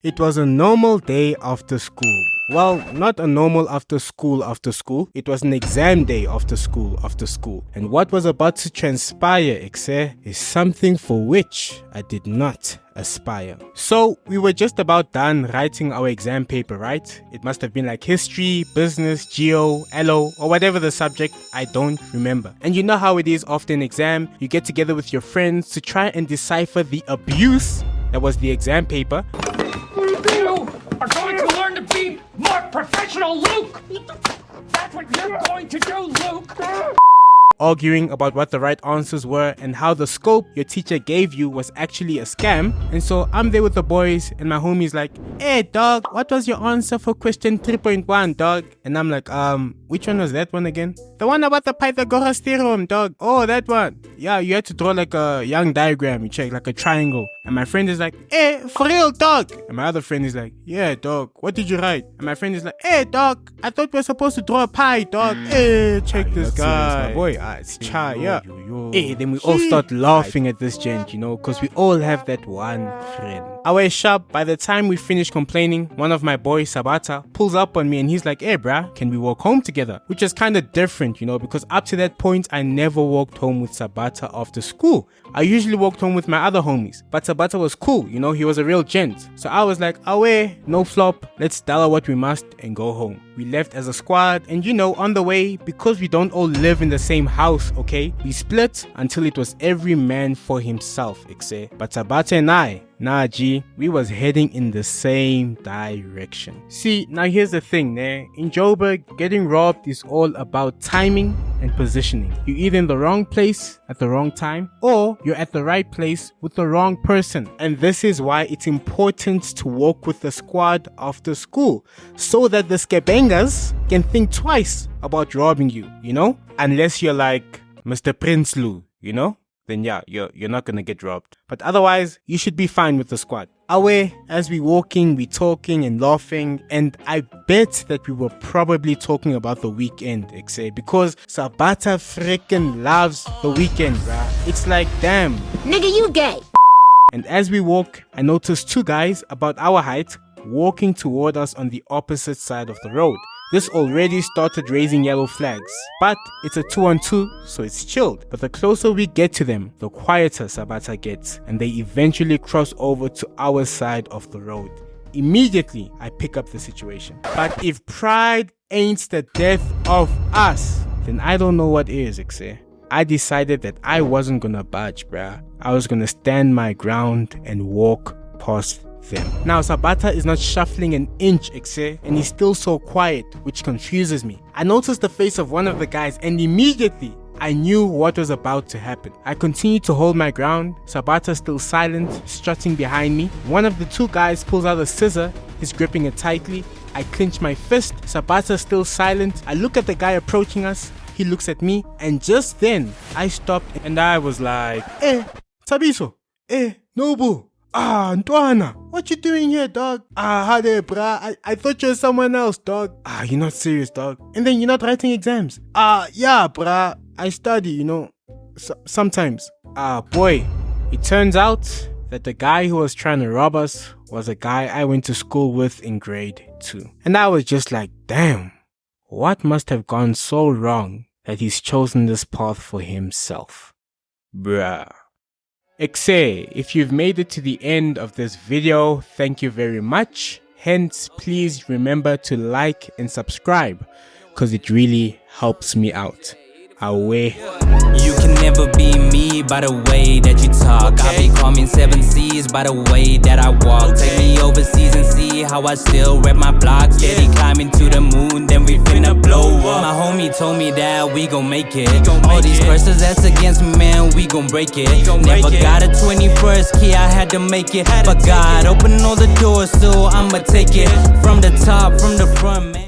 It was a normal day after school. Well, not a normal after school, it was an exam day after school. And what was about to transpire, is something for which I did not aspire. So we were just about done writing our exam paper, right? It must have been like history, business, geo, LO, or whatever the subject, I don't remember. And you know how it is after an exam, you get together with your friends to try and decipher the abuse that was the exam paper. You are going to learn to be more professional, Luke! That's what you're going to do, Luke! Arguing about what the right answers were and how the scope your teacher gave you was actually a scam. And so I'm there with the boys and my homie's like, "Hey dog, what was your answer for question 3.1, dog?" And I'm like, which one was that one again? The one about the Pythagoras theorem, dog. Oh, that one. Yeah, you had to draw like a young diagram, you check, like a triangle. And my friend is like, "Hey, for real, dog?" And my other friend is like, "Yeah, dog, what did you write?" And my friend is like, "Hey dog, I thought we were supposed to draw a pie, dog. Hey, check this guy. My boy, it's Chai, yeah. Hey, then we all start laughing at this gent, you know, because we all have that one friend. I was sharp. By the time we finished complaining, one of my boys, Sabata, pulls up on me and he's like, "Hey bruh, can we walk home together?" Which is kind of different, you know, because up to that point, I never walked home with Sabata after school. I usually walked home with my other homies, but Sabata was cool, you know, he was a real gent. So I was like, "Away, no flop, let's dollar what we must and go home." We left as a squad, and you know, on the way, because we don't all live in the same house, okay, we split until it was every man for himself, but Sabata and I, nah G, we was heading in the same direction. See, now here's the thing, in Joburg, getting robbed is all about timing and positioning. You're either in the wrong place at the wrong time, or you're at the right place with the wrong person. And this is why it's important to walk with the squad after school, so that the skebengas can think twice about robbing you, you know? Unless you're like Mr. Prinsloo, you know? Then yeah, you're not gonna get robbed. But otherwise, you should be fine with the squad. Away, as we walking, we talking and laughing, and I bet that we were probably talking about the weekend, because Sabata freaking loves the weekend, bruh. It's like, damn. Nigga, you gay. And as we walk, I noticed two guys about our height walking toward us on the opposite side of the road. This already started raising yellow flags, but it's a 2-on-2, so it's chilled. But the closer we get to them, the quieter Sabata gets, and they eventually cross over to our side of the road. Immediately, I pick up the situation. But if pride ain't the death of us, then I don't know what is, I decided that I wasn't gonna budge, bruh. I was gonna stand my ground and walk past them. Now Sabata is not shuffling an inch, and he's still so quiet, which confuses me. I noticed the face of one of the guys and immediately I knew what was about to happen. I continued to hold my ground, Sabata still silent, strutting behind me. One of the two guys pulls out a scissor, he's gripping it tightly. I clench my fist, Sabata still silent. I look at the guy approaching us, he looks at me, and just then I stopped and I was like, Tabiso, Noble. Ntwana, what you doing here, dog? Hi there, bruh. I thought you were someone else, dog. You're not serious, dog. And then you're not writing exams. Yeah, bruh. I study, you know, sometimes. Boy, it turns out that the guy who was trying to rob us was a guy I went to school with in grade 2. And I was just like, damn, what must have gone so wrong that he's chosen this path for himself? Bruh. If you've made it to the end of this video, thank you very much. Hence, please remember to like and subscribe, because it really helps me out. Away. You can never be me by the way that you talk. I be calming 7 seas by the way that I walk. Take me overseas and see how I still rep my block. Steady climbing to the moon, then we finna blow up. My homie told me that we gon' make it. All these curses that's against me, man, we gon' break it. Never got a 21st key, I had to make it. But God opened all the doors, so I'ma take it from the top, from the front, man.